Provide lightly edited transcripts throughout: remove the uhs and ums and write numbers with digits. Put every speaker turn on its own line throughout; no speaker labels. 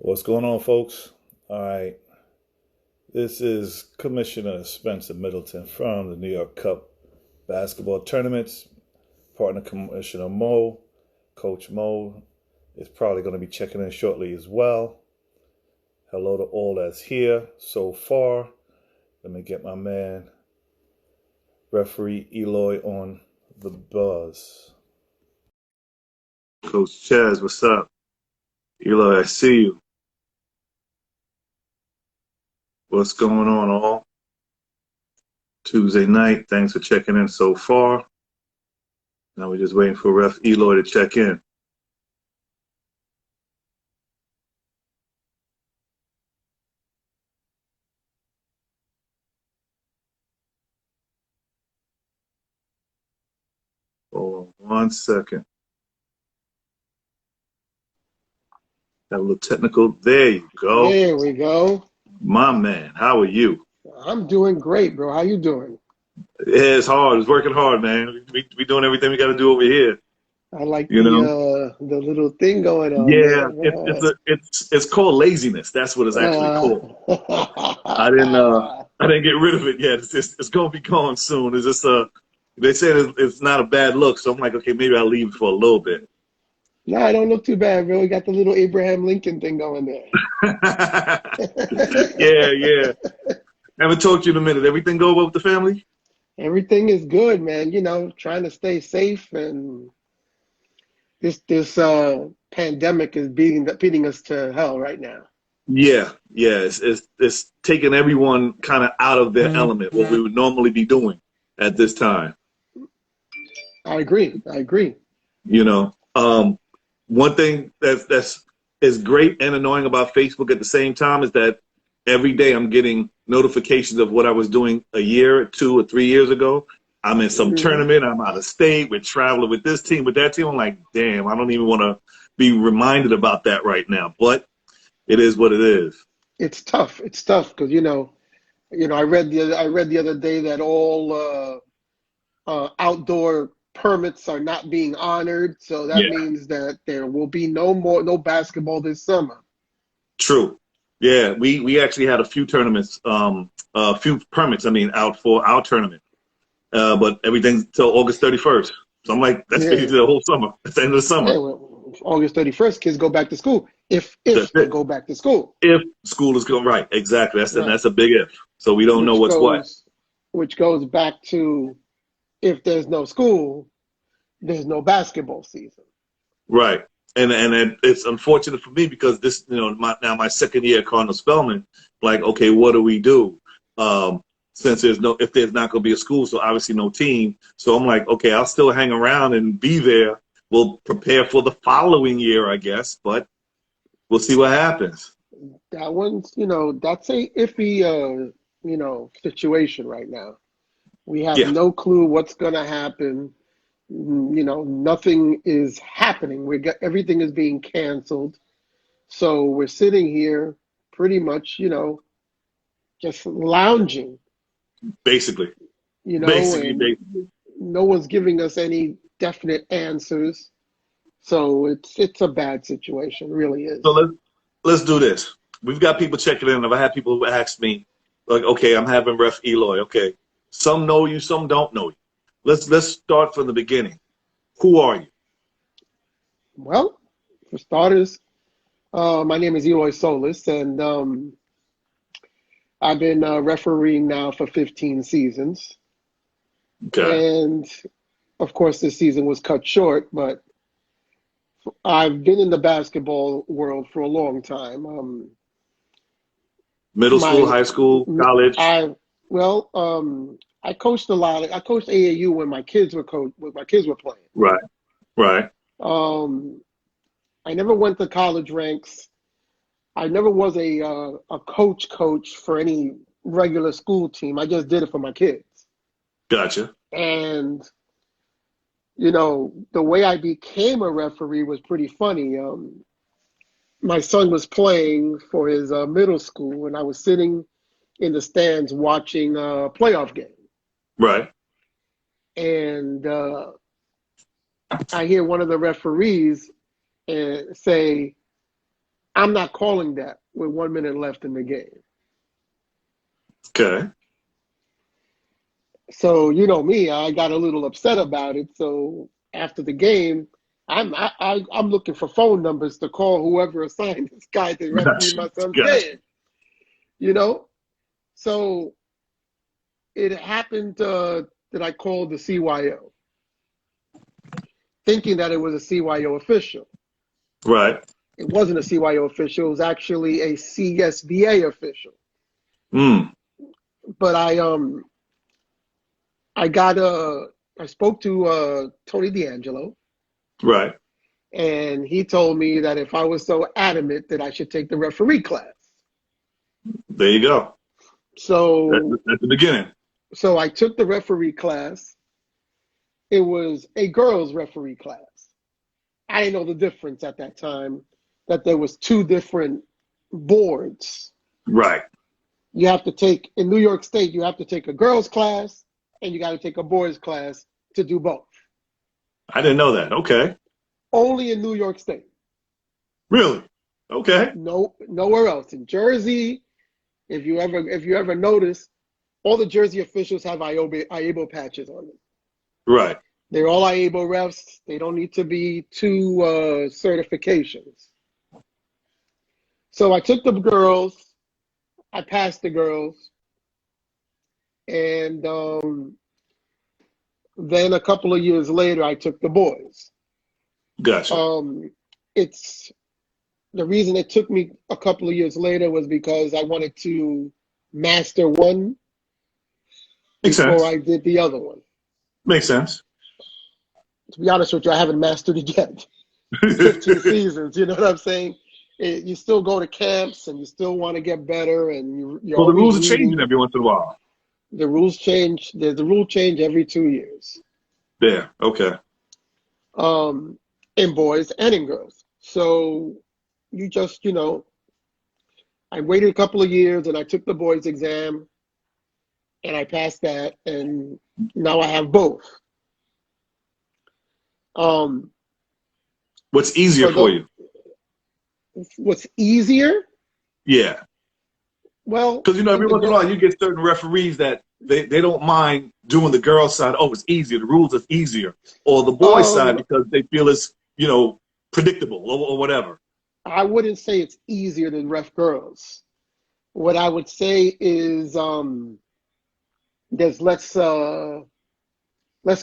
What's going on, folks? All right, this is Commissioner Spencer Middleton from the New York Cup basketball tournaments. Partner Commissioner Mo, Coach Mo, is probably going to be checking in shortly as well. Hello to all that's here so far. Let me get my man, Referee Eloy, on the buzz.
Coach Chaz, what's up? Eloy, I see you. What's going on, all? Tuesday night. Thanks for checking in so far. Now we're just waiting for Ref Eloy to check in. Hold on 1 second. Got a little technical. There you go.
There we go.
My man, how are you?
I'm doing great, bro. How you doing?
Yeah, it's hard. It's working hard, man. We doing everything we got to do over here.
I like
You know?
the little thing going on
Yeah,
there.
it's called laziness. That's what it's actually called. I didn't get rid of it yet. It's gonna be gone soon. It's just they said it's not a bad look, so I'm like, okay, maybe I'll leave it for a little bit.
Nah, it don't look too bad, bro. We got the little Abraham Lincoln thing going there.
Yeah. Haven't talked to you in a minute. Everything go well with the family?
Everything is good, man. You know, trying to stay safe, and this pandemic is beating us to hell right now.
Yeah. It's taking everyone kind of out of their element, what we would normally be doing at this time.
I agree.
You know, one thing that's is great and annoying about Facebook at the same time is that every day I'm getting notifications of what I was doing a year, 2 or 3 years ago. I'm in some tournament. I'm out of state. We're traveling with this team, with that team. I'm like, damn, I don't even want to be reminded about that right now. But it is what it is.
It's tough. It's tough because I read the other day that all outdoor permits are not being honored, so that
Yeah,
means that there will be no basketball this summer.
true. Yeah, we actually had a few tournaments, a few permits, out for our tournament. But everything's till August 31st. So I'm like, that's
Yeah,
basically the whole summer. That's the end of the
yeah.
summer.
Well, August 31st, kids go back to school. If
That's
they
it.
go back to school,
If school is going right, exactly.
right?
That's a big if. So we don't know
Which
what's what.
goes which goes back to if there's no school, there's no basketball season.
Right. And it's unfortunate for me because this, my second year at Cardinal Spellman, like, okay, what do we do? Since if there's not going to be a school, so obviously no team. So I'm like, okay, I'll still hang around and be there. We'll prepare for the following year, I guess, but we'll see what happens.
That one's, that's a iffy, situation right now. We have
Yeah,
no clue what's going to happen. Nothing is happening. Everything is being canceled. So we're sitting here pretty much, just lounging,
basically,
and
basically.
no one's giving us any definite answers. So it's a bad situation, really
So
is.
let's do this. We've got people checking in. If I had people who ask me, like, okay, I'm having Ref Eloy. Okay, some know you, some don't know you. Let's start from the beginning. Who are you?
Well, for starters, my name is Eloy Solis, and I've been refereeing now for 15 seasons.
Okay,
And of course, this season was cut short, but I've been in the basketball world for a long time.
middle school,
My,
high school, college.
I, well, I coached a lot. I coached AAU when my kids were playing.
Right, right.
Um, I never went to college ranks. I never was a coach for any regular school team. I just did it for my kids.
Gotcha.
And the way I became a referee was pretty funny. My son was playing for his middle school, and I was sitting in the stands watching a playoff game.
Right.
And I hear one of the referees say, I'm not calling that with 1 minute left in the game.
Okay.
So you know me, I got a little upset about it. So after the game, I'm looking for phone numbers to call whoever assigned this guy to referee
Gotcha.
my son's
Gotcha.
game. You know, so it happened that I called the CYO, thinking that it was a CYO official.
Right.
It wasn't a CYO official. It was actually a CSBA official.
Mm.
But I spoke to Tony D'Angelo,
Right.
and he told me that if I was so adamant that I should take the referee class.
There you go.
So
That's the beginning.
so I took the referee class. It was a girls' referee class. I didn't know the difference at that time, that there was two different boards.
Right.
You have to take, in New York State, you have to take a girls' class and you got to take a boys' class to do both.
I didn't know that. Okay.
Only in New York State.
Really? Okay.
No, nowhere else. In Jersey, if you ever notice, all the Jersey officials have IABO patches on them.
Right.
They're all IABO refs. They don't need to be two certifications. So I took the girls. I passed the girls. And then a couple of years later, I took the boys.
Gotcha.
It's the reason it took me a couple of years later was because I wanted to master one
Makes
before
sense.
I did the other one.
Makes sense.
To be honest with you, I haven't mastered it yet. 15 seasons, you know what I'm saying? You still go to camps and you still want to get better, and you're
Well, the
always
rules are changing
reading.
every once in a while.
The rules change. There's a rule change every 2 years,
There. Okay.
in boys and in girls. So you just, I waited a couple of years and I took the boys exam and I passed that, and now I have both.
What's easier for you?
What's easier?
Yeah.
Well,
Because, every once in a while you get certain referees that they don't mind doing the girls' side. Oh, it's easier. The rules are easier. Or the boys' side because they feel it's, predictable or whatever.
I wouldn't say it's easier than ref girls. What I would say is there's less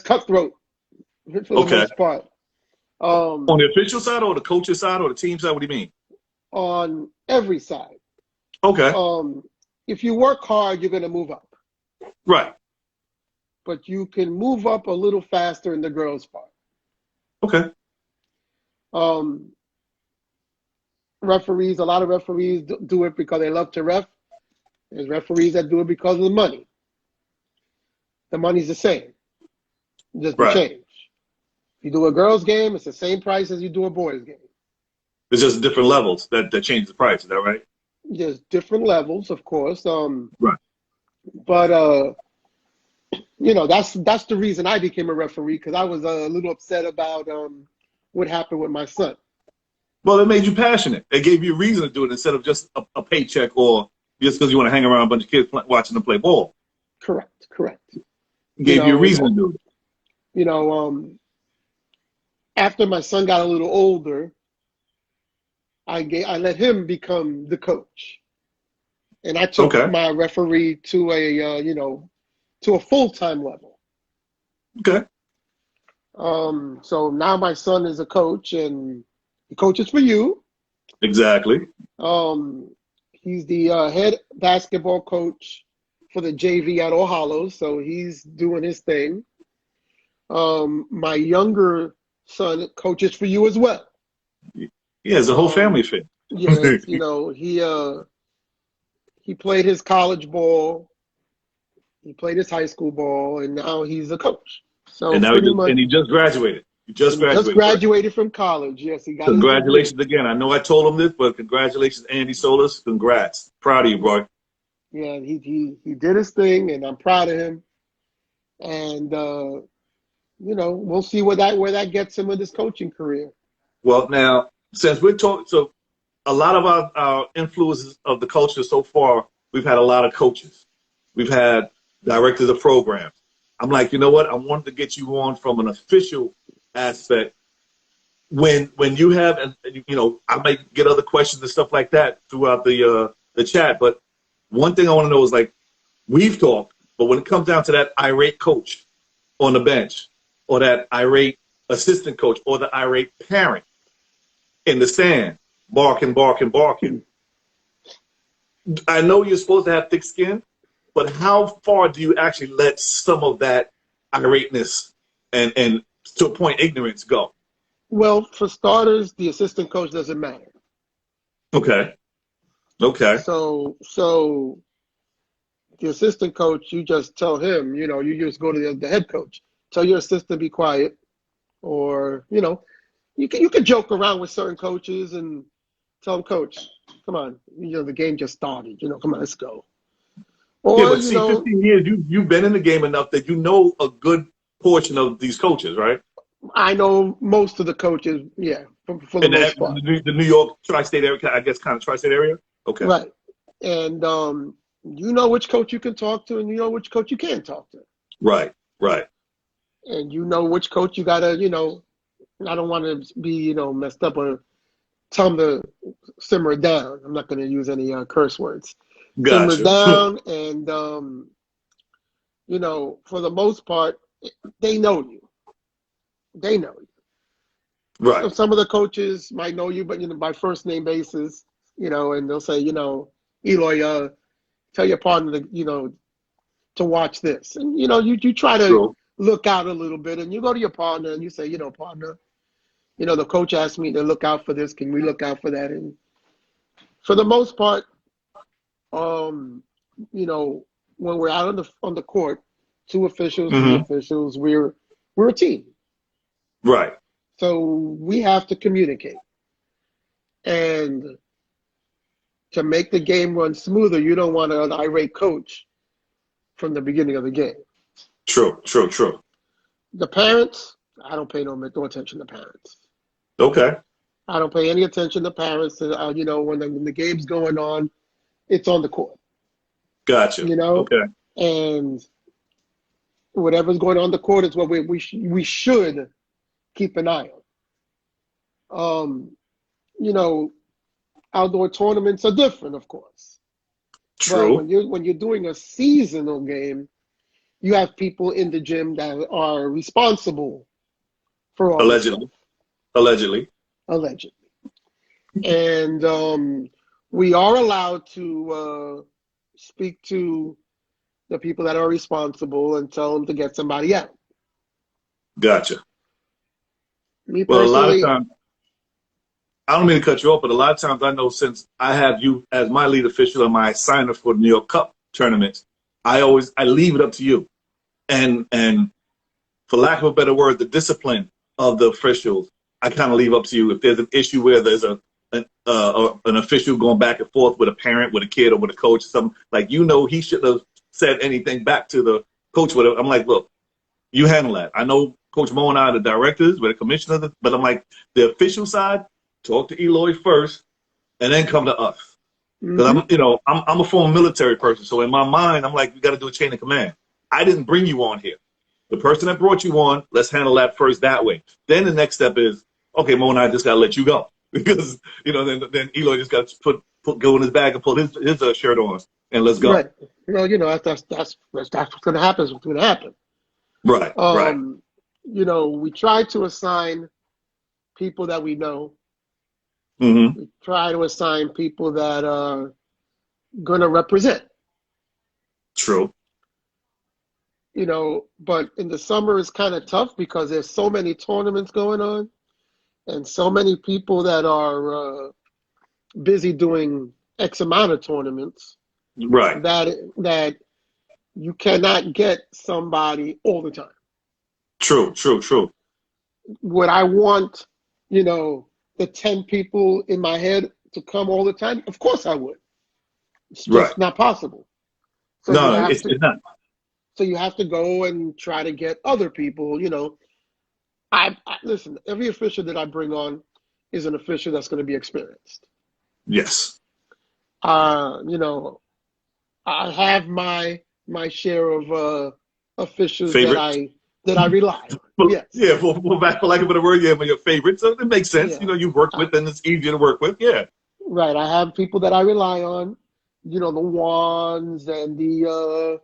cutthroat for the
Okay.
most part.
On the official side or the coach's side or the team side? What do you mean?
On every side.
Okay.
If you work hard, you're going to move up.
Right.
But you can move up a little faster in the girls' part.
Okay.
Referees, a lot of referees do it because they love to ref. There's referees that do it because of the money. The money's the same. Just the change. You do a girls' game, it's the same price as you do a boys' game.
It's just different levels that change the price. Is that right?
There's different levels, of course.
Right.
But that's the reason I became a referee, because I was a little upset about what happened with my son.
Well, it made you passionate. It gave you a reason to do it instead of just a paycheck or just because you want to hang around a bunch of kids watching them play ball.
Correct.
It gave you a reason to do it.
After my son got a little older, I let him become the coach, and I took my referee to a full-time level.
Okay.
So now my son is a coach, and he coaches for you.
Exactly.
He's the head basketball coach for the JV at All Hallows, so he's doing his thing. My younger son coaches for you as well.
Yeah, it's a whole family fit.
Yeah, he played his college ball, he played his high school ball, and now he's a coach. So
and now he just graduated. He just
graduated from college. Yes, he got
Congratulations again. I know I told him this, but congratulations, Andy Solis. Congrats. Proud of you, boy.
Yeah, he did his thing, and I'm proud of him. And we'll see where that gets him with his coaching career.
Well, now since we're talking, so a lot of our influences of the culture so far, we've had a lot of coaches. We've had directors of programs. I'm like, you know what? I wanted to get you on from an official aspect. When you have, and you know, I might get other questions and stuff like that throughout the chat. But one thing I want to know is, like, we've talked, but when it comes down to that irate coach on the bench, or that irate assistant coach, or the irate parent in the stand, barking, barking, barking. I know you're supposed to have thick skin, but how far do you actually let some of that irateness and to a point ignorance go?
Well, for starters, the assistant coach doesn't matter.
Okay. Okay.
So the assistant coach, you just tell him, you know, you just go to the head coach, tell your assistant to be quiet, or, you know, you can joke around with certain coaches and tell them, coach, come on, you know, the game just started, you know, come on, let's go. Or,
Yeah, but
you
see,
know,
15 years, you've been in the game enough that you know a good portion of these coaches, right?
I know most of the coaches, yeah, for the
In
most part.
the New York tri-state area, I guess, kind of tri-state area? Okay.
Right. And you know which coach you can talk to and you know which coach you can't talk to.
Right, right.
And you know which coach you got to, you know, I don't want to be, you know, messed up or tell them to simmer down. I'm not going to use any curse words. Simmer
Gotcha.
down, and you know, for the most part, they know you. They know you. So
Right.
some of the coaches might know you, but you know, by first name basis, you know, and they'll say, you know, Eloy, tell your partner to, you know, to watch this, and you know, you try to
True.
look out a little bit, and you go to your partner and you say, you know, partner, you know, the coach asked me to look out for this. Can we look out for that? And for the most part, you know, when we're out on the court, two officials, three
Mm-hmm.
officials, we're a team.
Right.
So we have to communicate. And to make the game run smoother, you don't want an irate coach from the beginning of the game.
True, true, true.
The parents, I don't pay no attention to parents.
Okay.
I don't pay any attention to parents. You know, when the game's going on, it's on the court.
Gotcha.
You know,
Okay.
and whatever's going on the court is what we should keep an eye on. You know, outdoor tournaments are different, of course. But
True.
when you're doing a seasonal game, you have people in the gym that are responsible for all this stuff,
Allegedly. Allegedly.
allegedly. And we are allowed to speak to the people that are responsible and tell them to get somebody out.
Gotcha.
Me
Well, a lot of
personally,
times, I don't mean to cut you off, but a lot of times I know, since I have you as my lead official and my signer for the New York Cup tournaments, I leave it up to you. And for lack of a better word, the discipline of the officials, I kind of leave up to you. If there's an issue where there's an official going back and forth with a parent, with a kid, or with a coach, or something, like, you know, he shouldn't have said anything back to the coach. Whatever. I'm like, look, you handle that. I know Coach Mo and I are the directors, we're the commissioner, but I'm like, the official side, talk to Eloy first, and then come to us. Because
mm-hmm,
I'm a former military person, so in my mind, I'm like, we got to do a chain of command. I didn't bring you on here. The person that brought you on, let's handle that first that way. Then the next step is, okay, Mo and I just got to let you go. Because, you know, then Eloy just got to go in his bag and pull his shirt on, and let's go.
right. Well, you know, that's what's going to happen. Is what's going to happen.
Right, right.
You know, we try to assign people that we know.
Mm-hmm.
We try to assign people that are going to represent.
True.
You know, but in the summer it's kind of tough because there's so many tournaments going on and so many people that are busy doing X amount of tournaments
Right.
that you cannot get somebody all the time.
True, true, true.
Would I want, you know, the 10 people in my head to come all the time? Of course I would. It's
Right.
just not possible. So you
No,
have
it's
to
not.
so you have to go and try to get other people, you know. I listen, every official that I bring on is an official that's going to be experienced.
Yes.
You know, I have my share of officials
Favorite?
that I rely on.
Well,
Yes,
yeah, for lack of a better word, yeah, your favorite. So it makes sense.
yeah.
You work
Uh,
with and it's easier to work with. Yeah.
right. I have people that I rely on. You know, the Wands and the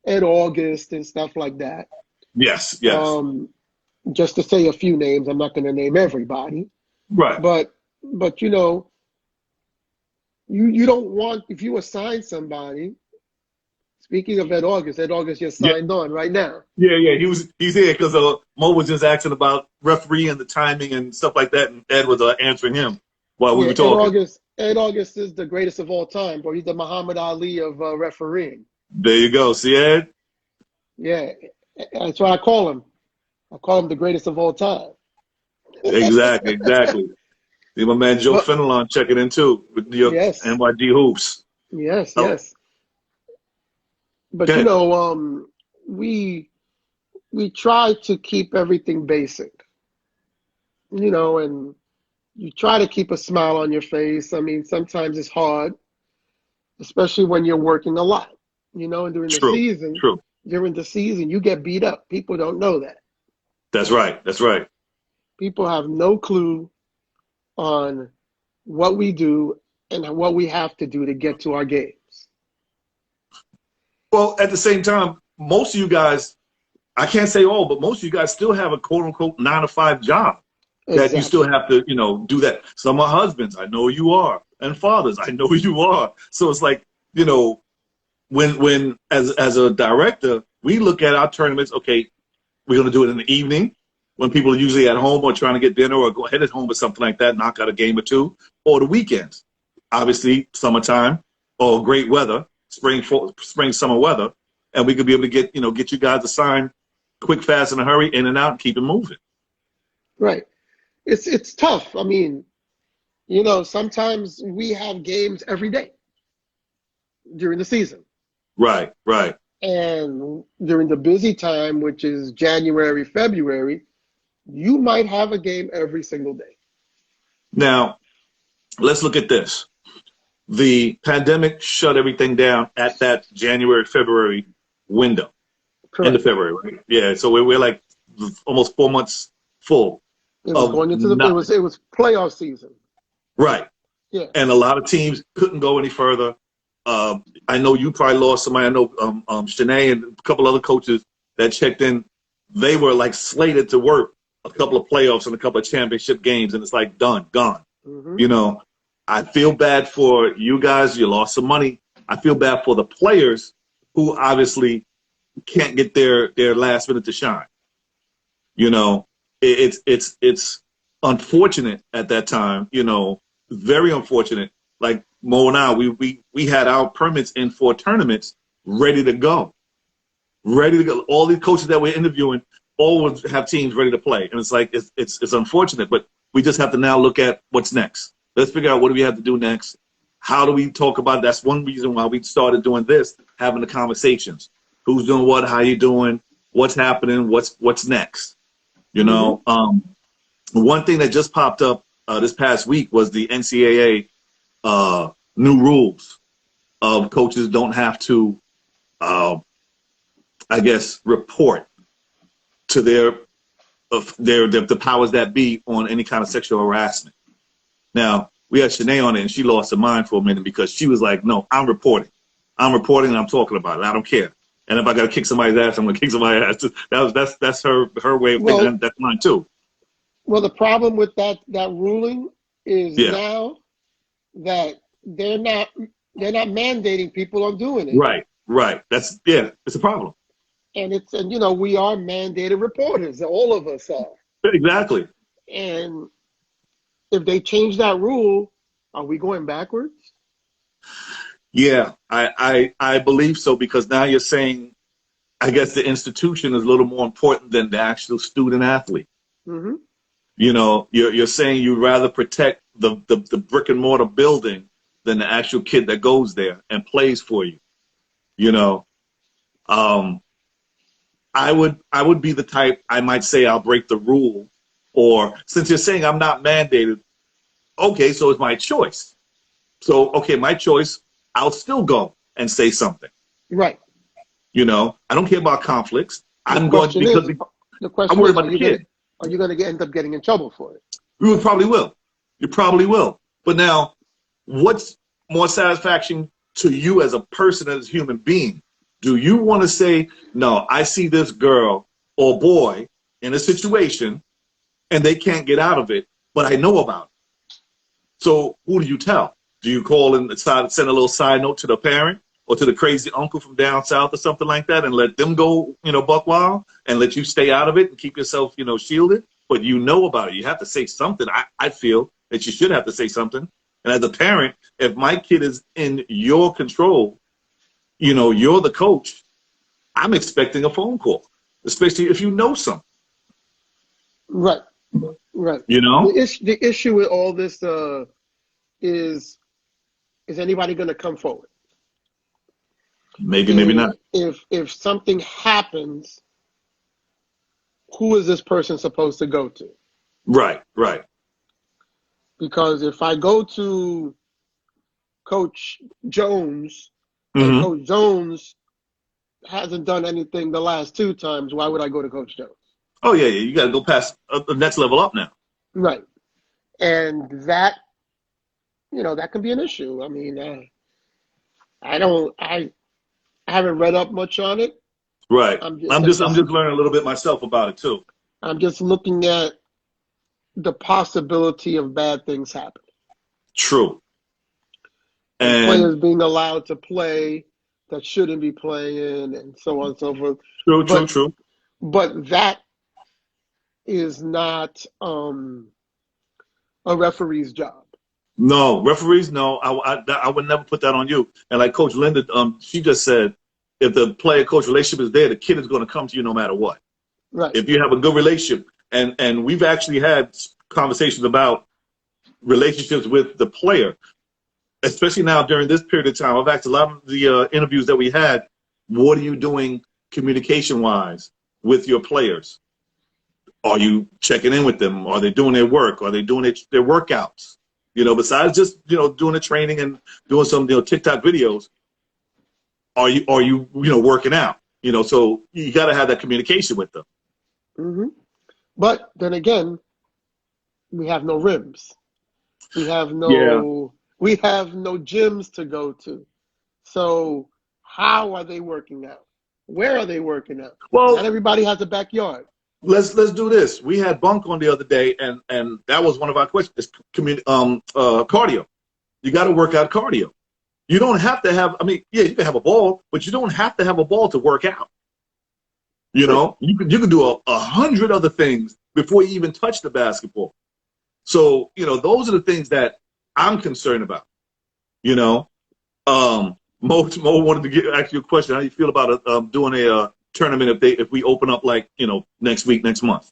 Ed August and stuff like that.
Yes, yes.
Um, just to say a few names, I'm not going to name everybody,
Right.
but you know, you don't want if you assign somebody. Speaking of Ed August just
Yeah,
signed on right now.
yeah. He's here because Mo was just asking about referee and the timing and stuff like that, and Ed was answering him while we
Yeah,
were talking.
Ed August is the greatest of all time, bro. He's the Muhammad Ali of refereeing.
There you go. See, Ed?
Yeah, that's what I call him. I call him the greatest of all time.
Exactly, exactly. See my man Joe
But
Fenelon checking in too with New York
yes,
NYG Hoops.
yes,
Oh,
yes. But
good.
we try to keep everything basic, and you try to keep a smile on your face. I mean, sometimes it's hard, especially when you're working a lot, and
True, true.
during the season, you get beat up. People don't know that.
That's right. That's right.
People have no clue on what we do and what we have to do to get to our games.
Well, at the same time, most of you guys, I can't say all, but most of you guys still have a quote unquote 9 to 5 job that you still
Exactly.
have to, do that. Some are husbands, I know you are, and fathers, I know you are. So it's like, you know, when as a director, we look at our tournaments, okay, we're gonna do it in the evening when people are usually at home or trying to get dinner or go headed home or something like that, knock out a game or two, or the weekends. Obviously, summertime or great weather, spring, summer weather, and we could be able to get you guys assigned quick, fast, in a hurry, in and out, and keep it moving.
Right. It's tough. I mean, sometimes we have games every day during the season.
Right, right.
And during the busy time, which is January, February, you might have a game every single day.
Now, let's look at this. The pandemic shut everything down at that January, February window, end of
Correct.
February, right? Yeah, so we're like almost 4 months full
It was
of
going into
nothing.
it was playoff season.
Right.
Yeah.
And a lot of teams couldn't go any further. I know you probably lost somebody. I know Shanae and a couple other coaches that checked in. They were like slated to work a couple of playoffs and a couple of championship games, and it's like done, gone.
Hmm.
You know, I feel bad for you guys. You lost some money. I feel bad for the players who obviously can't get their last minute to shine. You know, it's unfortunate at that time. Very unfortunate. Like Mo and I, we had our permits in for tournaments ready to go, ready to go. All these coaches that we're interviewing all would have teams ready to play, and it's like it's unfortunate, but we just have to now look at what's next. Let's figure out what do we have to do next. How do we talk about it? That's one reason why we started doing this, having the conversations. Who's doing what? How you doing? What's happening? What's next? You
Hmm.
know, one thing that just popped up this past week was the NCAA new rules of coaches don't have to, uh, I guess, report to the powers that be on any kind of sexual harassment. Now we had Shanae on it, and she lost her mind for a minute because she was like, "No, I'm reporting. I'm reporting, and I'm talking about it. I don't care. And if I got to kick somebody's ass, I'm going to kick somebody's ass." That's her way of thinking,
Well,
and that's mine too.
the problem with that ruling is
Yeah.
now that they're not mandating people on doing it,
Right. Right. It's a problem.
and we are mandated reporters. All of us are.
Exactly.
And if they change that rule, are we going backwards?
Yeah, I believe so because now you're saying, I guess the institution is a little more important than the actual student athlete.
Hmm.
You're saying you'd rather protect the brick and mortar building than the actual kid that goes there and plays for you. You know, um, I would be the type I might say I'll break the rule, or since you're saying I'm not mandated, Okay, so it's my choice. So, okay, my choice, I'll still go and say something.
Right.
You know, I don't care about conflicts.
The
I'm going
question
because
is,
I'm worried about the kid.
are you gonna end up getting in trouble for it?
You probably will. You probably will. But now, what's more satisfaction to you as a person, as a human being? Do you want to say, no, I see this girl or boy in a situation and they can't get out of it, but I know about it. So who do you tell? Do you call and send a little side note to the parent or to the crazy uncle from down south or something like that and let them go, buck wild and let you stay out of it and keep yourself, shielded? But you know about it. You have to say something. I feel that you should have to say something. And as a parent, if my kid is in your control, you're the coach, I'm expecting a phone call, especially if you know something.
Right. Right.
You know?
The issue with all this is anybody going to come forward?
Maybe not.
If something happens, who is this person supposed to go to?
Right.
Because if I go to Coach Jones and
Mm-hmm.
Coach Jones hasn't done anything the last 2 times, why would I go to Coach Jones?
Oh, yeah. You got to go past the next level up now.
Right. And that, that can be an issue. I mean, I haven't read up much on it.
Right. I'm just learning a little bit myself about it too.
I'm just looking at the possibility of bad things happening.
True.
And players being allowed to play that shouldn't be playing and so on and so forth.
True.
But that is not a referee's job.
No, referees, no. I would never put that on you. And like Coach Linda, she just said, if the player-coach relationship is there, the kid is going to come to you no matter what.
Right.
If you have a good relationship, and we've actually had conversations about relationships with the player, especially now during this period of time. I've asked a lot of the interviews that we had, what are you doing communication-wise with your players? Are you checking in with them? Are they doing their work? Are they doing their workouts? Besides just, doing the training and doing some, TikTok videos, are you working out? So you got to have that communication with them.
Mm-hmm. But then again, we have no rims. We have no gyms to go to. So how are they working out? Where are they working out?
Well,
not everybody has a backyard.
Let's do this. We had Bunk on the other day, and that was one of our questions. Cardio. You got to work out cardio. You don't have to have. I mean, yeah, you can have a ball, but you don't have to have a ball to work out. You can do 100 other things before you even touch the basketball. So those are the things that I'm concerned about. Mo wanted to ask you a question. How do you feel about doing a tournament if we open up next month?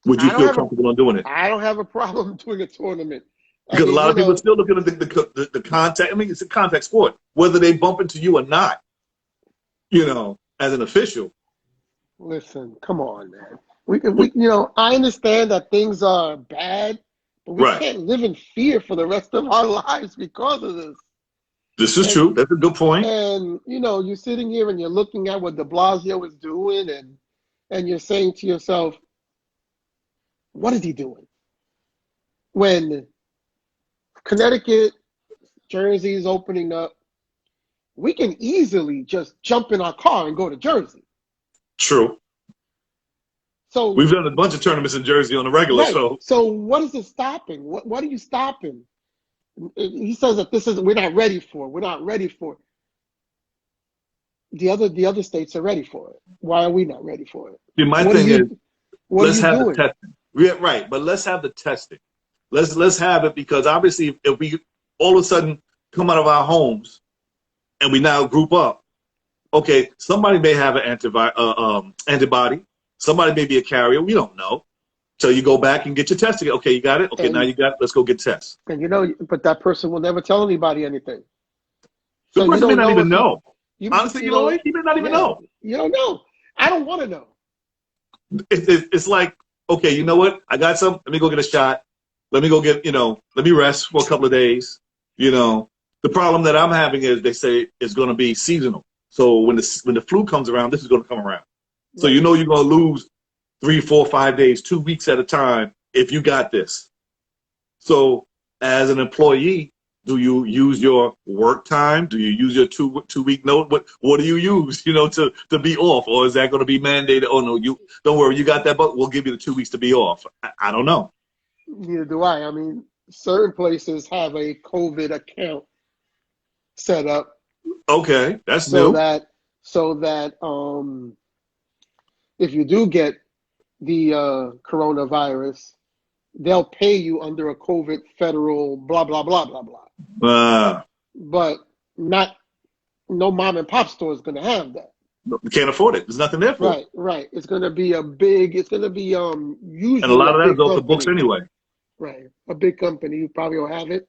Would you feel comfortable in doing it?
I don't have a problem doing a tournament.
Because a lot of people are still looking at the contact. I mean, it's a contact sport, whether they bump into you or not, as an official.
Listen, come on, man. We I understand that things are bad, but we can't live in fear for the rest of our lives because of this.
This is true. That's a good point.
And, you're sitting here and you're looking at what de Blasio is doing and you're saying to yourself, what is he doing? When Connecticut, Jersey is opening up, we can easily just jump in our car and go to Jersey.
True. So we've done a bunch of tournaments in Jersey on the regular.
Right. So what is it stopping? What are you stopping? He says that we're not ready for. We're not ready for. The other states are ready for it. Why are we not ready for it?
See, my thing is, let's have the testing. Yeah, right, but let's have the testing. Let's have it, because obviously if we all of a sudden come out of our homes and we now group up, okay, somebody may have an antibody. Somebody may be a carrier. We don't know. So you go back and get your test again. Okay, you got it? Okay, now you got it. Let's go get tests.
And but that person will never tell anybody anything.
The person may not even know. Honestly, Eloy, he may not even know.
You don't know. I don't want to know.
It's like, okay, you know what? I got some. Let me go get a shot. Let me go get, let me rest for a couple of days. The problem that I'm having is they say it's going to be seasonal. So when the flu comes around, this is going to come around. So
Right.
you're going to lose 3, 4, 5 days, 2 weeks at a time if you got this. So as an employee, do you use your work time? Do you use your two-week note? What do you use, to be off? Or is that going to be mandated? Oh, no, you don't worry. You got that, but we'll give you the 2 weeks to be off. I don't know.
Neither do I. I mean, certain places have a COVID account set up
Okay, that's
so
new.
that if you do get the coronavirus, they'll pay you under a COVID federal blah blah blah blah blah.
Uh,
But no mom and pop store is going to have that.
you can't afford it. There's nothing there for it.
Right. It's going to be
And a
usually
lot
a
of that is
big
off the books
company.
anyway.
Right. A big company who probably will have it.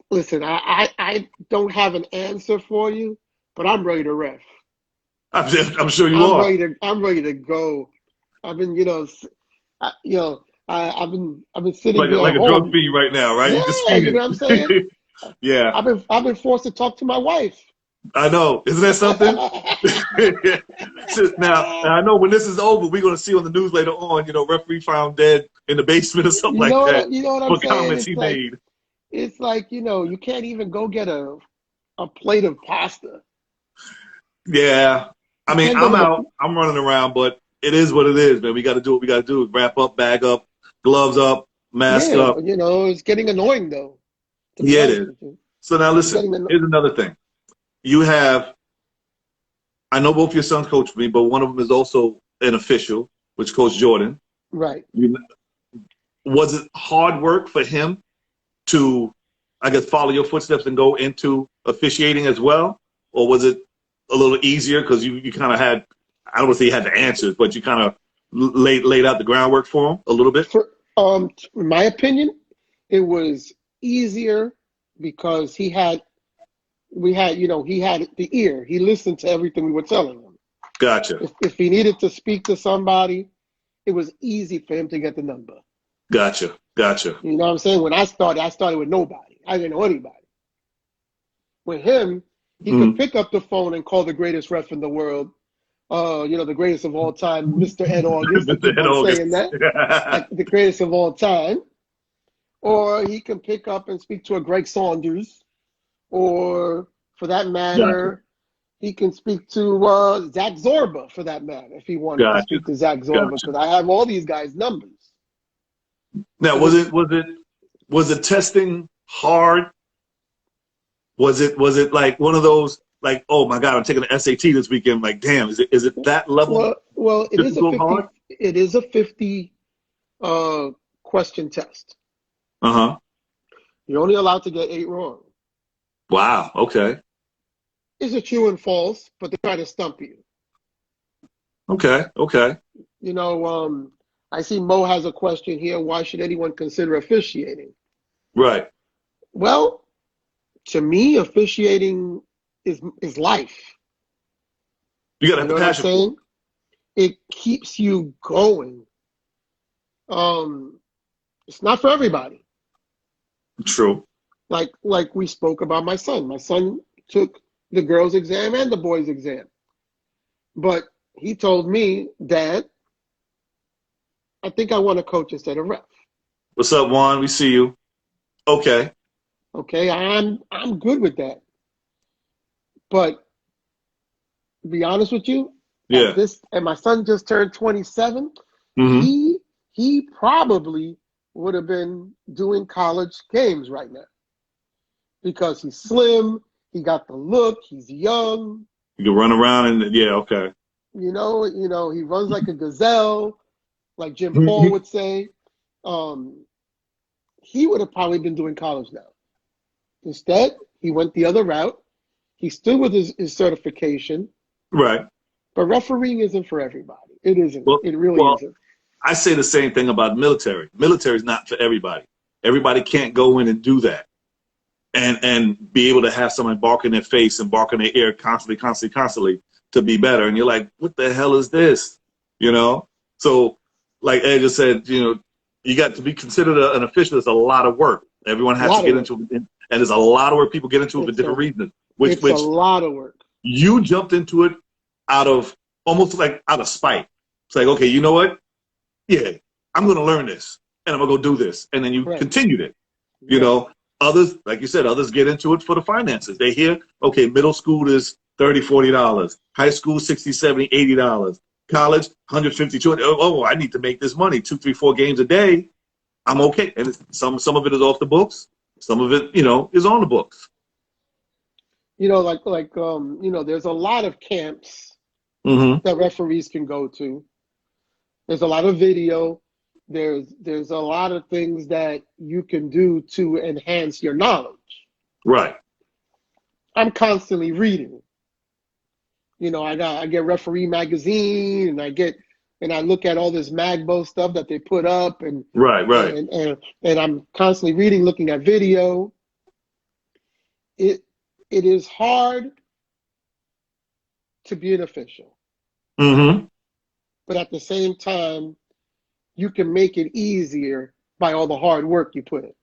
Listen, I don't have an answer for you, but I'm ready to ref.
I'm sure you are.
I'm ready to go. I've been, I've been sitting here
Like
at
a drug
home.
fiend right now, right? You just
Yeah, you know
feeding.
what I'm saying?
Yeah,
I've been forced to talk to my wife.
I know. Isn't that something? Now, I know when this is over, we're going to see on the news later on, referee found dead in the basement or something like that
You know what I'm
for
saying?
comments he made.
It's like, you can't even go get a plate of pasta.
Yeah. I
You
mean,
can't go
I'm
get a
out. I'm running around, but it is what it is, man. We got to do what we got to do. Wrap up, bag up, gloves up, mask
Yeah,
up.
but it's getting annoying though, to be
Yeah, it
honest
is.
with you.
So now
It's
listen,
getting
here's another thing. You have, I know both your sons coach me, but one of them is also an official, which Coach Jordan.
right.
Was it hard work for him to, I guess, follow your footsteps and go into officiating as well? Or was it a little easier because you kind of had, I don't want to say you had the answers, but you kind of laid out the groundwork for him a little bit?
For in my opinion, it was easier because he had the ear. He listened to everything we were telling him.
Gotcha.
If he needed to speak to somebody, it was easy for him to get the number.
Gotcha.
You know what I'm saying? When I started with nobody. I didn't know anybody. With him, he could pick up the phone and call the greatest ref in the world. The greatest of all time, Mr. Ed August. I keep
Mr.
on
August.
saying that. The greatest of all time. Or he can pick up and speak to a Greg Saunders. Or, for that
Gotcha.
matter, he can speak to Zach Zorba, for that matter, if he wanted to speak to Zach Zorba,
Gotcha.
because I have all these guys' numbers.
Now, was it testing hard? Was it like one of those like, oh my God, I'm taking the SAT this weekend? Like, damn, is it that level
Well,
difficult hard?
it is a 50 question test.
Uh-huh.
You're only allowed to get 8 wrong.
Wow. Okay.
Is it true and false? But they try to stump you.
Okay.
I see Mo has a question here. Why should anyone consider officiating?
Right.
Well, to me, officiating is life.
You gotta
You
have
know
the
what I'm
passion for
saying? It keeps you going. It's not for everybody.
it. True.
Like we spoke about my son. My son took the girls' exam and the boys' exam. But he told me, Dad, I think I want to coach instead of ref.
What's up, Juan? We see you. Okay.
Okay, I'm good with that. But to be honest with you,
Yeah.
and my son just turned 27,
Mm-hmm.
he probably would have been doing college games right now. Because he's slim, he got the look, he's young.
You can run around and yeah, okay.
He runs like a gazelle, like Jim Paul would say. He would have probably been doing college now. Instead, he went the other route. He stood with his certification.
Right.
But refereeing isn't for everybody. It isn't.
Well,
It really isn't.
I say the same thing about military. Military is not for everybody. Everybody can't go in and do that and be able to have someone bark in their face and bark in their ear constantly to be better. And you're like, what the hell is this? So like Ed just said, You got to be considered an official. It's a lot of work. Everyone has to get into it, and there's a lot of work. People get into it for different reasons.
It's a lot of work.
You jumped into it out of almost like out of spite. It's like, okay, you know what? Yeah, I'm going to learn this, and I'm going to go do this, and then you continued it. You know, others, like you said, others get into it for the finances. They hear, okay, middle school is $30, $40, high school $60, $70, $80, college $150, $200. Oh, I need to make this money 2, 3, 4 games a day. I'm okay, and some of it is off the books. Some of it, you know, is on the books.
You know, you know, there's a lot of camps that referees can go to. There's a lot of video. There's a lot of things that you can do to enhance your knowledge.
Right.
I'm constantly reading. You know, I get Referee Magazine, and I look at all this Magbo stuff that they put up, and and I'm constantly reading, looking at video. It is hard to be an official. But at the same time, you can make it easier by all the hard work you put in.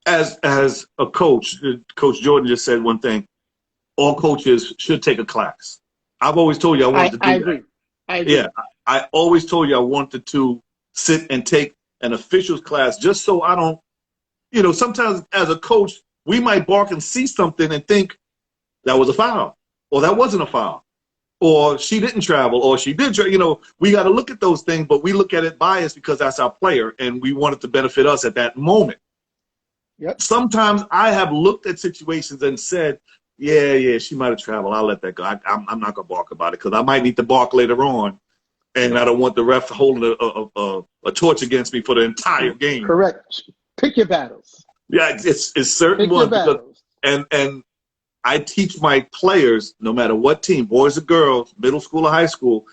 As a coach, Coach Jordan just said one thing. All coaches should take a class. I've always told you I wanted to do that.
I agree.
Yeah, I always told you I wanted to sit and take an officials class just so I don't, you know, sometimes as a coach, we might bark and see something and think that was a foul, or that wasn't a foul, or she didn't travel, or she did, you know, we got to look at those things, but we look at it biased because that's our player and we want it to benefit us at that moment.
Yep.
Sometimes I have looked at situations and said, yeah, she might have traveled. I'll let that go. I'm not going to bark about it because I might need to bark later on, and I don't want the ref holding a torch against me for the entire game.
Correct. Pick your battles.
Yeah, it's certain ones. And I teach my players, no matter what team, boys or girls, middle school or high school,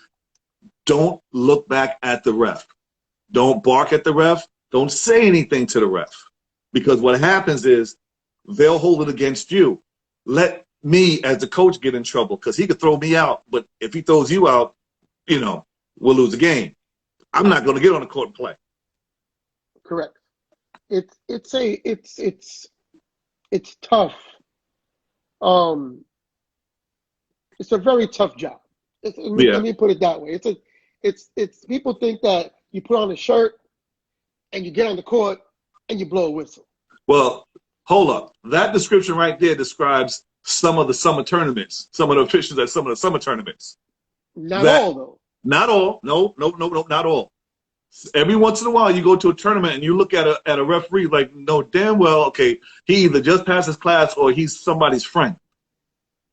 don't look back at the ref. Don't bark at the ref. Don't say anything to the ref. Because what happens is they'll hold it against you. Let me, as the coach, get in trouble because he could throw me out. But if he throws you out, you know, we'll lose the game. I'm not going to get on the court and play.
Correct. It's tough. It's a very tough job. Let me put it that way. It's people think that you put on a shirt and you get on the court and you blow a whistle.
Well, hold up. That description right there describes some of the summer tournaments, some of the officials at some of the summer tournaments.
Not all, though.
Not all. No, not all. Every once in a while, you go to a tournament and you look at a referee like, no, damn well, okay, he either just passed his class or he's somebody's friend.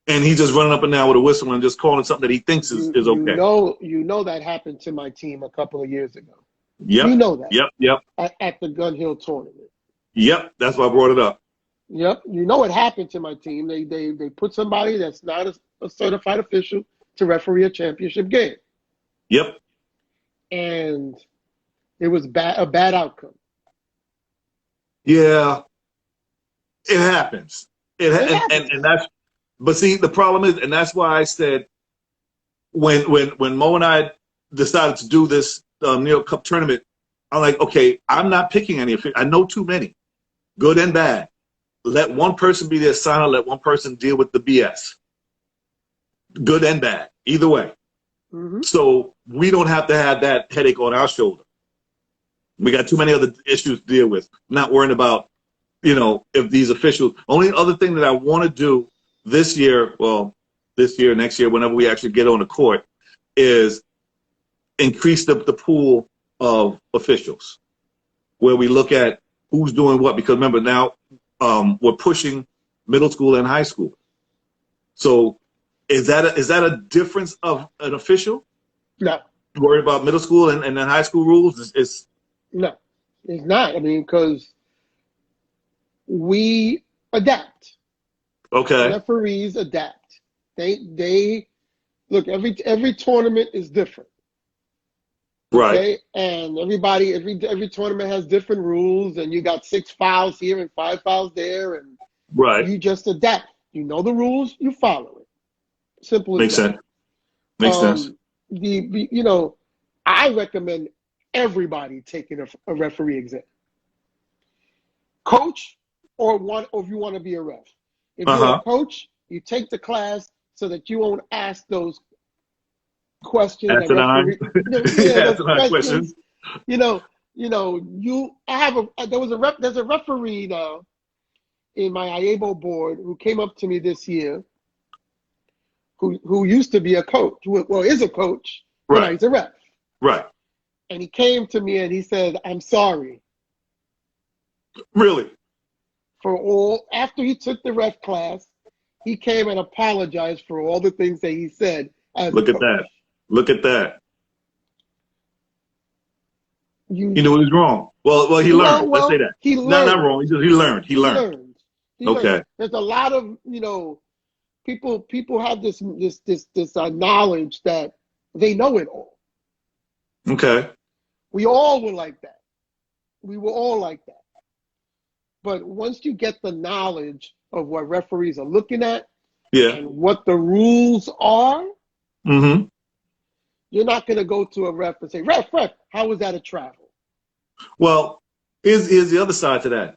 And he's just running up and down with a whistle and just calling something that he thinks is okay.
You know that happened to my team a couple of years ago.
Yep.
You know that.
Yep.
At the Gun Hill tournament.
Yep, that's why I brought it up.
Yep, you know what happened to my team. They put somebody that's not a certified official to referee a championship game.
Yep.
And it was a bad outcome.
Yeah, it happens. And that's, but see, the problem is, and that's why I said when Mo and I decided to do this New York Cup tournament, I'm like, okay, I'm not picking any officials. I know too many, good and bad. Let one person be the assigner. Let one person deal with the BS. Good and bad, either way. So we don't have to have that headache on our shoulder. We got too many other issues to deal with. I'm not worrying about, you know, if these officials. Only other thing that I want to do this year, next year, whenever we actually get on the court, is increase the pool of officials, where we look at who's doing what. Because remember now, we're pushing middle school and high school. So is that a difference of an official?
No.
Worry about middle school and then high school rules?
No, it's not. I mean, because we adapt.
Okay.
Referees adapt. They look, every tournament is different.
Right.
Okay? And every tournament has different rules, and you got 6 fouls here and 5 fouls there, and you just adapt. You know the rules, you follow it. Simple as
Makes
that.
sense. Makes sense.
You know, I recommend everybody taking a referee exam. Coach or if you want to be a ref. If you're a coach, you take the class so that you won't ask those questions that
Asinine.
those
Asinine
questions. There's a referee now in my IABO board who came up to me this year who used to be a coach, is a coach,
right.
Now he's a ref.
Right.
And he came to me and he said, I'm sorry.
Really?
After he took the ref class, he came and apologized for all the things that he said as
Look
a
at
coach.
that. Look at that.
You
knew he was wrong. Well, he learned. Let's say that.
He
No,
learned.
not wrong. He learned. He learned. Okay.
There's a lot of, people have this knowledge that they know it all.
Okay.
We all were like that. We were all like that. But once you get the knowledge of what referees are looking at and what the rules are, you're not going to go to a ref and say, ref, how was that a travel?
Well, here's the other side to that.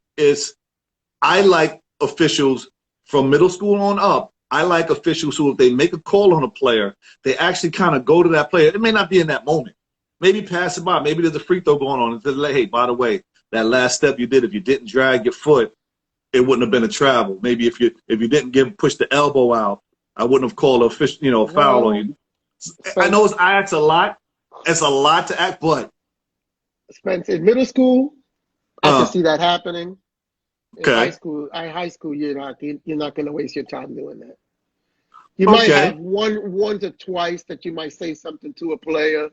I like officials from middle school on up. I like officials who, if they make a call on a player, they actually kind of go to that player. It may not be in that moment. Maybe pass it by. Maybe there's a free throw going on. And say, hey, by the way, that last step you did, if you didn't drag your foot, it wouldn't have been a travel. Maybe if you didn't push the elbow out, I wouldn't have called a foul on you. I know I ask a lot. It's a lot to act, but
Spence, in middle school, I can see that happening. In
okay.
high school, you're not going to waste your time doing that. You might have once or twice that you might say something to a player,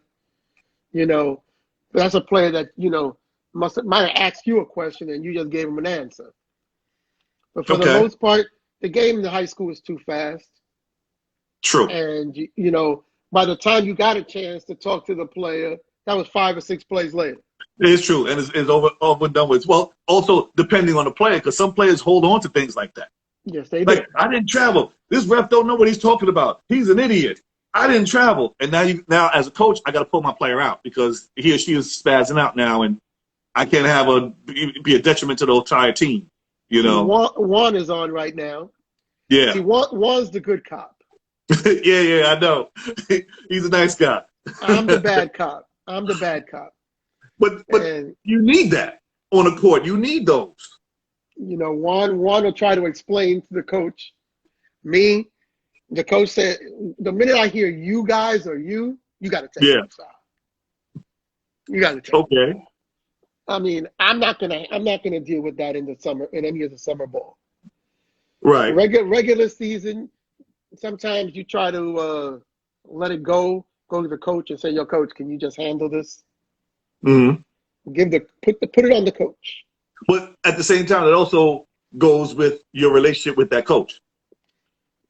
but that's a player that might have asked you a question and you just gave him an answer. But for the most part, the game in the high school is too fast.
True.
And by the time you got a chance to talk to the player, that was 5 or 6 plays later.
It's true, and it's over and done with. Well, also depending on the player, because some players hold on to things like that.
Yes, they do.
Like, I didn't travel. This ref don't know what he's talking about. He's an idiot. I didn't travel. And now as a coach, I got to pull my player out because he or she is spazzing out now, and I can't be a detriment to the entire team.
Juan is on right now.
Yeah.
See, Juan's the good cop.
yeah, I know. He's a nice guy.
I'm the bad cop.
But you need that on a court. You need those.
Juan will try to explain to the coach. The coach said, the minute I hear you guys or you got to take it outside. You got to take it. I mean, I'm not gonna deal with that in the summer, in any of the summer ball.
Right.
Regular season, sometimes you try to let it go to the coach and say, yo, coach, can you just handle this? Mm-hmm. Put it on the coach.
But at the same time, it also goes with your relationship with that coach.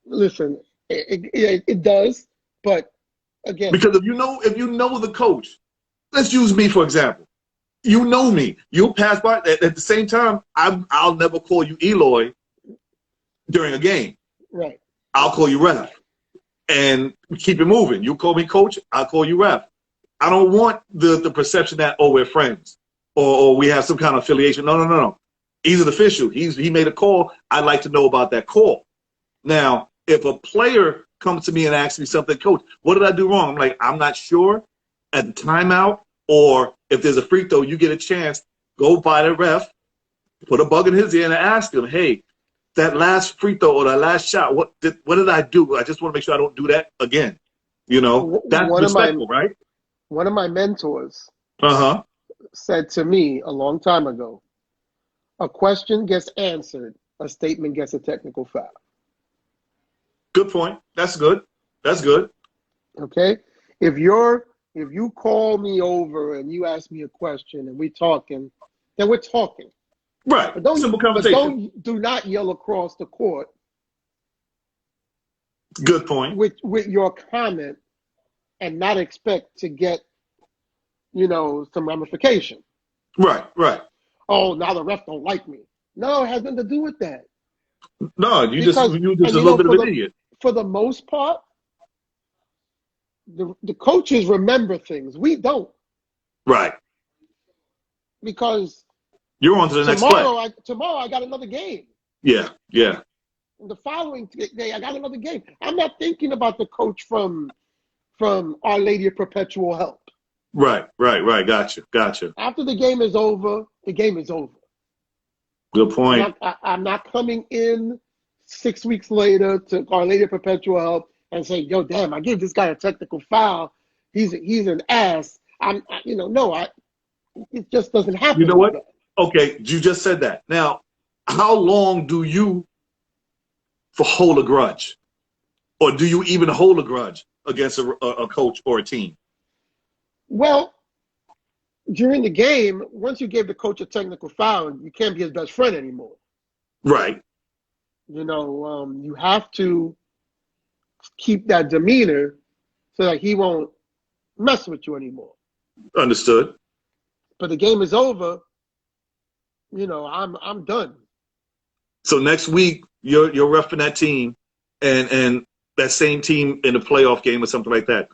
Listen, it does, but again,
because if you know the coach, let's use me for example. You know me. You'll pass by. At the same time, I'll never call you Eloy during a game.
Right.
I'll call you Ref, and keep it moving. You call me coach, I'll call you Ref. I don't want the perception that we're friends or we have some kind of affiliation. No. He's an official. He made a call. I'd like to know about that call. Now, if a player comes to me and asks me something, coach, what did I do wrong? I'm like, I'm not sure. At the timeout, or if there's a free throw, you get a chance, go by the ref, put a bug in his ear and ask him, hey, that last free throw or that last shot, what did I do? I just want to make sure I don't do that again. That's respectful, right?
One of my mentors
Uh-huh.
said to me a long time ago, a question gets answered, a statement gets a technical foul.
Good point. That's good. That's good.
Okay? If you call me over and you ask me a question and we're talking, then we're talking.
Right.
But
simple conversation.
But do not yell across the court.
Good point.
With your comment and not expect to get, some ramification.
Right.
Oh, now the ref don't like me. No, it has nothing to do with that.
No, you're just a little bit of an idiot.
For the most part, the coaches remember things. We don't.
Right.
Because
You're on to the next play.
tomorrow I got another game.
Yeah. Yeah.
And the following day I got another game. I'm not thinking about the coach from Our Lady of Perpetual Help.
Right. Gotcha.
After the game is over, the game is over.
Good point.
I'm not coming in 6 weeks later to Our Lady of Perpetual Help and say, "Yo, damn, I gave this guy a technical foul. He's an ass." It just doesn't happen.
You know
like
what?
that.
Okay, you just said that. Now, how long do you hold a grudge, or do you even hold a grudge against a coach or a team?
Well, during the game, once you gave the coach a technical foul, you can't be his best friend anymore.
Right.
You have to keep that demeanor so that he won't mess with you anymore.
Understood.
But the game is over. I'm done.
So next week you're reffing that team, and that same team in the playoff game or something like that.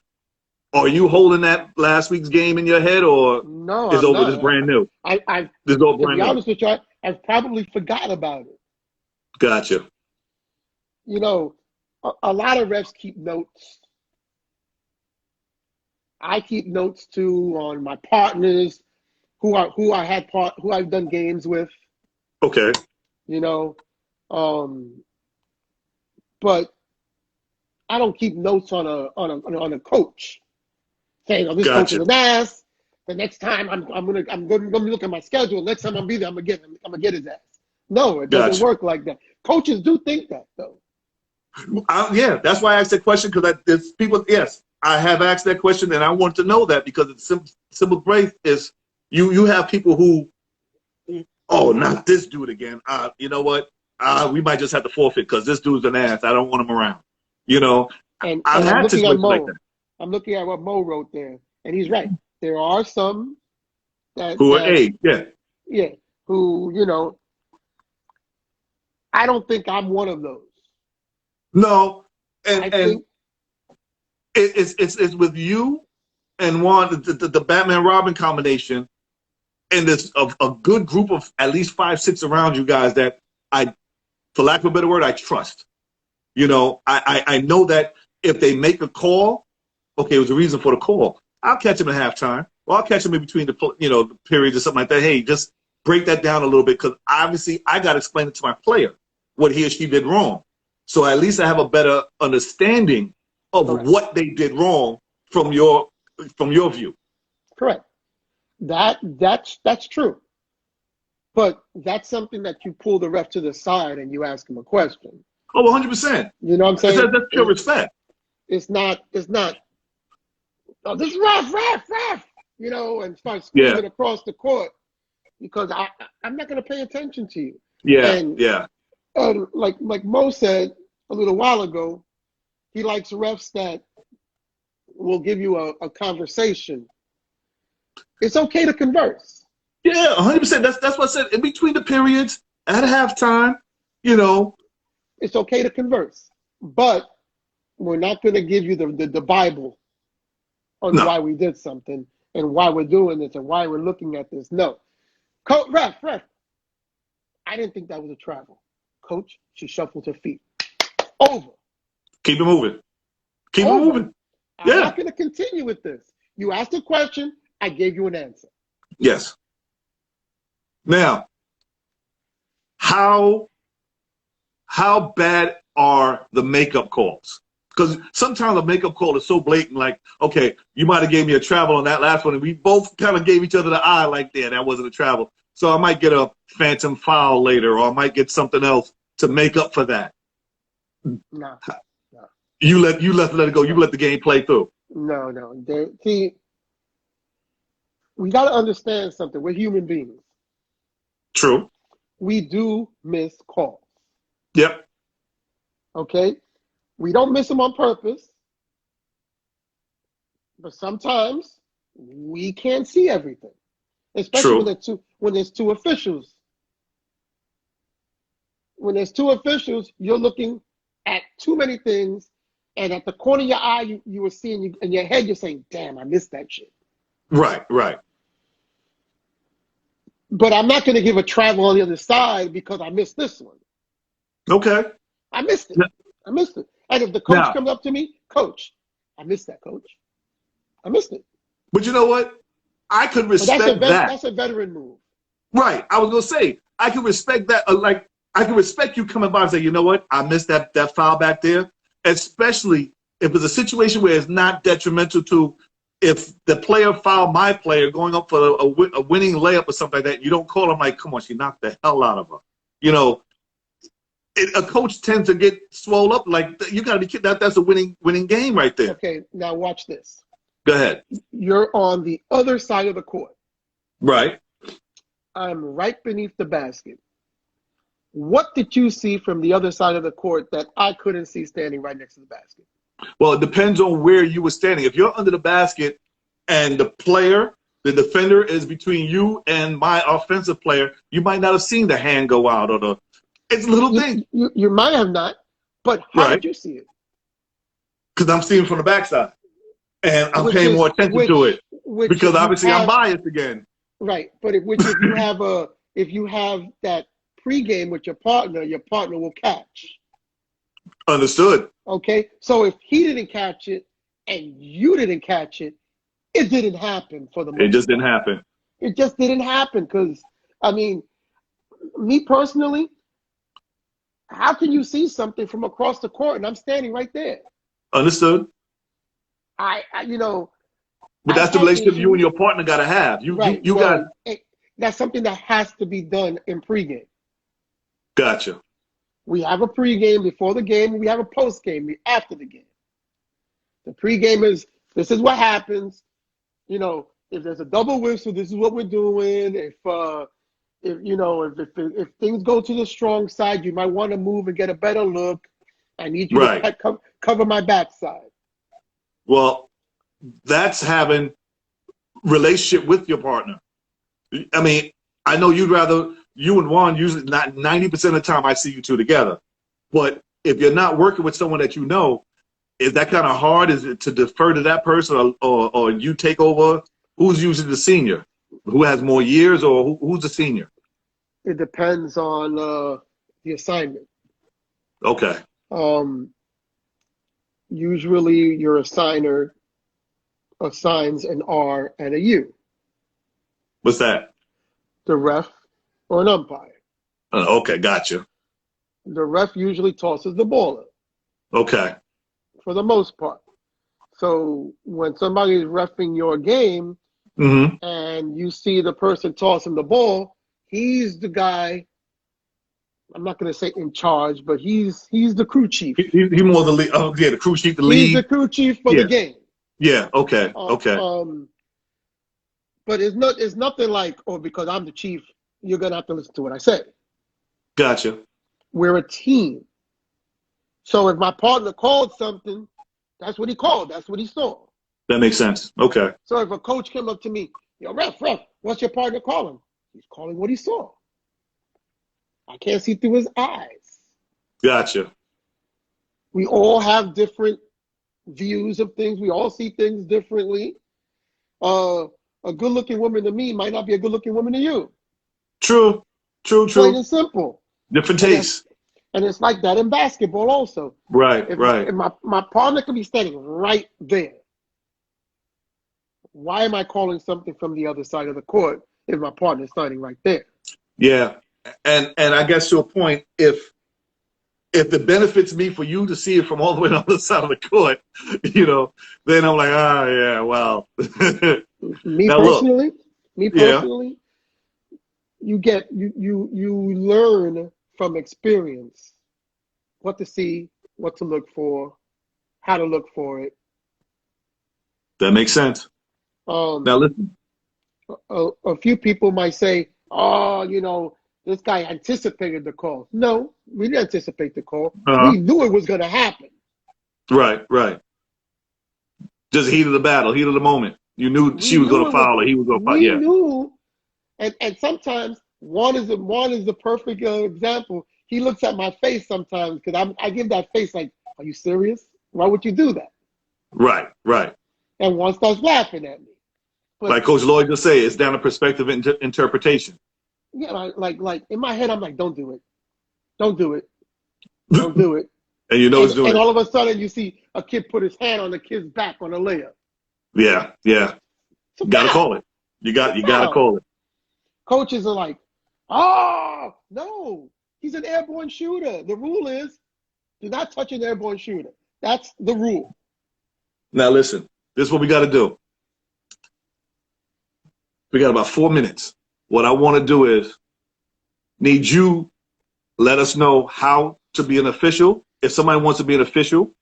Are you holding that last week's game in your head, or
No,
is
I'm
over?
not.
This brand new. This is all
To
brand
be
new.
honest with you, I've probably forgot about it.
Gotcha.
A lot of refs keep notes. I keep notes too on my partners, who I've done games with.
Okay.
But I don't keep notes on a coach saying, "Oh, this coach is an ass." The next time I'm gonna look at my schedule. Next time I'm be there, I'm gonna get his ass. No, it doesn't work like that. Coaches do think that though.
Yeah, that's why I asked that question, because there's people. Yes, I have asked that question, and I want to know that, because it's simple grace is you have people who, oh, not this dude again. You know what? We might just have to forfeit because this dude's an ass. I don't want him around.
And
I've
I'm
had
looking at
situations
Mo.
like that.
I'm looking at what Mo wrote there, and he's right. There are some
Who are A, yeah,
who I don't think I'm one of those.
No,
I think
it's with you and Juan, the Batman Robin combination, and there's a good group of at least 5, 6 around you guys that for lack of a better word, I trust. I know that if they make a call, okay, it was a reason for the call. I'll catch them at halftime, or I'll catch them in between the periods or something like that. Hey, just break that down a little bit, because obviously I got to explain it to my player what he or she did wrong. So at least I have a better understanding of
Correct.
what they did wrong from your view.
Correct. That's true. But that's something that you pull the ref to the side and you ask him a question.
Oh, 100%.
You know what I'm saying?
That's pure respect.
It's not, oh, this ref, and start screaming across the court, because I'm not going to pay attention to you.
Yeah.
And like Mo said a little while ago, he likes refs that will give you a conversation. It's okay to converse.
Yeah, 100%. That's what I said. In between the periods, at halftime,
It's okay to converse. But we're not going to give you the Bible on why we did something and why we're doing this and why we're looking at this. No. Ref, I didn't think that was a travel. Coach, she shuffled her feet. Over.
Keep it moving. Keep it moving.
I'm not going to continue with this. You asked a question, I gave you an answer.
Yes. Now, how bad are the makeup calls? Because sometimes a makeup call is so blatant, like, okay, you might have gave me a travel on that last one, and we both kind of gave each other the eye like, yeah, that wasn't a travel. So I might get a phantom foul later, or I might get something else to make up for that.
No.
You let it go. You let the game play through.
No. See, we got to understand something. We're human beings.
True.
We do miss calls.
Yep.
Okay? We don't miss them on purpose. But sometimes we can't see everything. Especially when there's two officials. When there's two officials, you're looking at too many things, and at the corner of your eye, you were seeing, in your head, you're saying, damn, I missed that shit.
Right.
But I'm not going to give a travel on the other side because I missed this one.
Okay.
I missed it. I missed it. And if the coach
Now,
comes up to me, coach, I missed that, coach. I missed it.
but you know what? I could
But
respect that.
that's a veteran move.
Right. I was gonna say I can respect that. Like I can respect you coming by and say, you know what? I missed that foul back there. Especially if it's a situation where it's not detrimental to if the player fouled my player going up for a winning layup or something like that. You don't call him like, come on, she knocked the hell out of her. You know, a coach tends to get swole up like you got to be kidding. That's a winning game right there.
Okay, now watch this.
Go ahead.
You're on the other side of the court.
Right.
I'm right beneath the basket. What did you see from the other side of the court that I couldn't see standing right next to the basket?
Well, it depends on where you were standing. If you're under the basket and the defender is between you and my offensive player, you might not have seen the hand go out or it's a little thing.
You might have not, but how did you see it?
Because I'm seeing from the backside. And I'm paying more attention to it. Because obviously I'm biased again.
Right. But if you have that pregame with your partner will catch.
Understood.
Okay. So if he didn't catch it and you didn't catch it, it didn't happen for the most
It just
part.
didn't happen.
It just didn't happen because, I mean, me personally, how can you see something from across the court and I'm standing right there?
Understood. But that's the relationship you and your partner got to have.
That's something that has to be done in pregame.
Gotcha.
We have a pregame before the game. We have a postgame after the game. The pregame is, this is what happens. You know, if there's a double whistle, this is what we're doing. If things go to the strong side, you might want to move and get a better look. I need you to cover my backside.
Well, that's having relationship with your partner. I mean, I know you and Juan usually not 90% of the time I see you two together. But if you're not working with someone that you know, is that kind of hard? Is it to defer to that person or you take over? Who's usually the senior? Who has more years or who's the senior?
It depends on the assignment.
Okay.
Usually your assigner assigns an R and a U.
What's that?
The ref or an umpire.
Okay, gotcha.
The ref usually tosses the ball up.
Okay.
For the most part. So when somebody is reffing your game and you see the person tossing the ball, he's the guy, I'm not going to say in charge, but he's the crew chief.
He's more the lead. Oh, yeah, the crew chief, the lead.
He's the crew chief for the game.
Yeah, okay, okay.
But it's nothing like, because I'm the chief, you're going to have to listen to what I say.
Gotcha.
We're a team. So if my partner called something, that's what he called. That's what he saw.
That makes sense. Okay.
So if a coach came up to me, ref, what's your partner calling? He's calling what he saw. I can't see through his eyes.
Gotcha.
We all have different views of things. We all see things differently. A good-looking woman to me might not be a good-looking woman to you.
True.
Plain and simple.
Different tastes.
And it's like that in basketball also.
Right.
If my partner could be standing right there. Why am I calling something from the other side of the court if my partner is standing right there?
Yeah. And I guess to a point, if it benefits me for you to see it from all the way on the other side of the court, then I'm like, yeah, well.
Me personally, you learn from experience what to see, what to look for, how to look for it.
That makes sense. Now listen.
A few people might say, this guy anticipated the call. No, we didn't anticipate the call. We knew it was going to happen.
Right. Just heat of the battle, heat of the moment. You knew she was going to foul or he was going to foul.
We knew. And sometimes Juan is the perfect example. He looks at my face sometimes because I give that face like, are you serious? Why would you do that?
Right.
And Juan starts laughing at me.
But like Coach Lloyd just said, it's down to perspective and interpretation.
Yeah, like in my head, I'm like, don't do it, don't do it, don't do it.
And you know he's doing
And
it.
all of a sudden, you see a kid put his hand on the kid's back on a layup.
Yeah, yeah.
It's a
Gotta
foul.
call it. You
It's a
gotta
foul.
call it.
Coaches are like, oh no, he's an airborne shooter. The rule is, do not touch an airborne shooter. That's the rule.
Now listen, this is what we gotta do. We got about 4 minutes. What I want to do is need you let us know how to be an official. If somebody wants to be an official,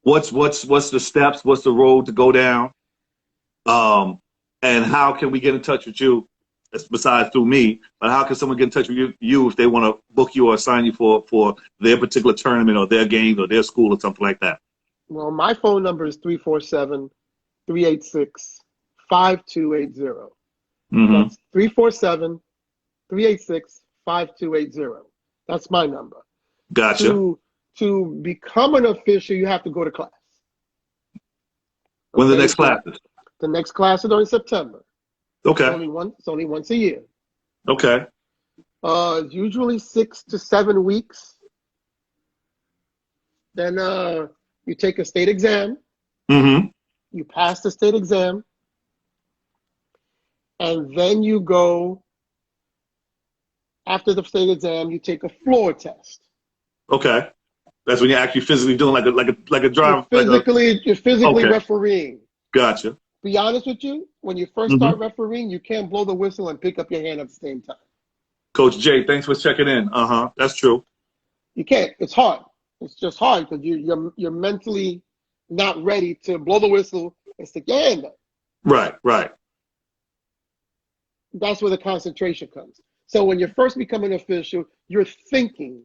what's the steps? What's the road to go down? And how can we get in touch with you? Besides through me, but how can someone get in touch with you if they want to book you or assign you for their particular tournament or their games or their school or something like that?
Well, my phone number is 347-386-5280.
Mm-hmm.
That's 347-386-5280. That's my number.
Gotcha.
To become an official, you have to go to class.
When the next
So
classes?
the next class is in September.
Okay.
It's only once a year.
Okay.
It's usually 6 to 7 weeks. Then you take a state exam.
Mm-hmm.
You pass the state exam. And then you go, after the state exam, you take a floor test.
Okay. That's when you're actually physically doing like a drive.
You're physically
Okay.
refereeing.
Gotcha.
Be honest with you, when you first start refereeing, you can't blow the whistle and pick up your hand at the same time.
Coach Jay, thanks for checking in. That's true.
You can't. It's hard. It's just hard because you're mentally not ready to blow the whistle and stick your hand up.
Right.
That's where the concentration comes. So when you first become an official, you're thinking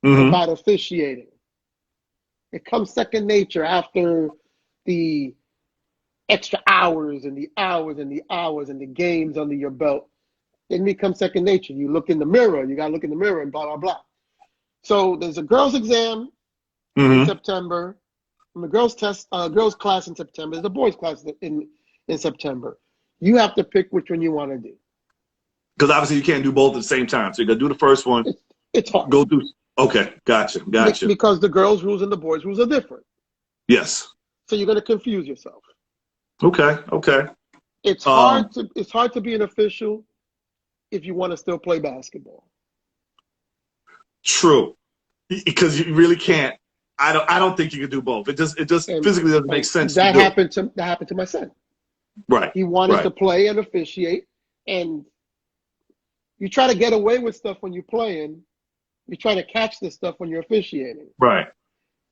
about officiating. It comes second nature after the extra hours and the hours and the hours and the games under your belt. It becomes second nature. You look in the mirror. You got to look in the mirror and blah, blah, blah. So there's a girls' exam in September. And the girls' class in September. There's a boys' class in September. You have to pick which one you want to do.
Because obviously you can't do both at the same time. So you got to do the first one.
It's hard.
Go through. Okay. Gotcha.
Because the girls' rules and the boys' rules are different.
Yes.
So you're going to confuse yourself.
Okay.
It's hard to be an official if you want to still play basketball.
True. Because you really can't. I don't think you can do both. It just physically doesn't make sense.
That happened to my son.
Right.
He wanted to play and officiate, and you try to get away with stuff when you're playing. You try to catch this stuff when you're officiating.
Right.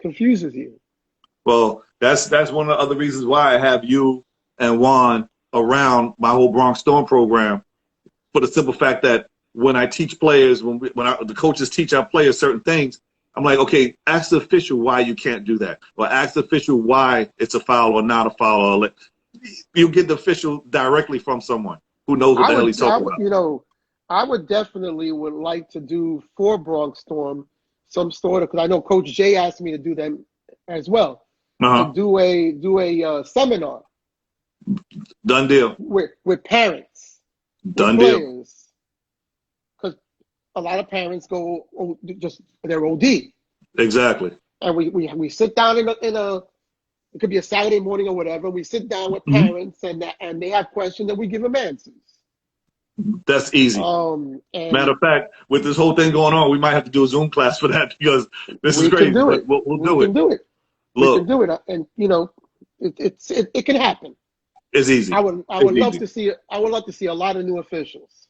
Confuses you.
Well, that's one of the other reasons why I have you and Juan around my whole Bronx Storm program, for the simple fact that when I teach players, the coaches teach our players certain things, I'm like, okay, ask the official why you can't do that, or ask the official why it's a foul or not a foul. Or you get the official directly from someone who knows what the hell he's talking about.
I would definitely like to do for Bronx Storm some sort of, because I know Coach Jay asked me to do them as well. To do a seminar.
Done deal.
With parents.
Done
with
deal.
Players. Because a lot of parents go they're OD.
Exactly.
And we sit down in a it could be a Saturday morning or whatever. We sit down with parents and they have questions and we give them answers.
That's easy. Matter of fact, with this whole thing going on, we might have to do a Zoom class for that because this is crazy. But we'll do it.
We can do it, and it can happen.
It's easy.
I would love to see a lot of new officials.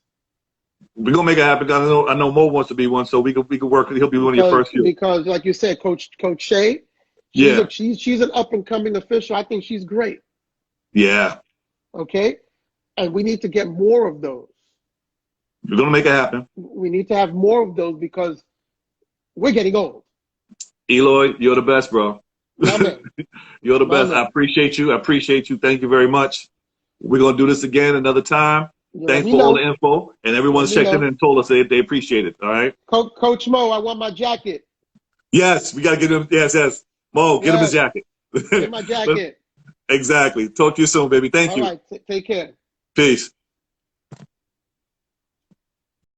We're gonna make it happen. I know Mo wants to be one, so we could work. He'll be one of your first few.
Because, like you said, Coach Shay, she's an up and coming official. I think she's great.
Yeah.
Okay, and we need to get more of those.
We're gonna make it happen.
We need to have more of those because we're getting old.
Eloy, you're the best, bro. You're the best.
Man.
I appreciate you. Thank you very much. We're going to do this again another time. Thanks for all the info. And everyone's checked in and told us they appreciate it. All right.
Coach Mo, I want my jacket.
Yes, we got to get him. Yes. Mo, get him his jacket.
Get my jacket.
Exactly. Talk to you soon, baby. Thank you.
All right. Take care.
Peace.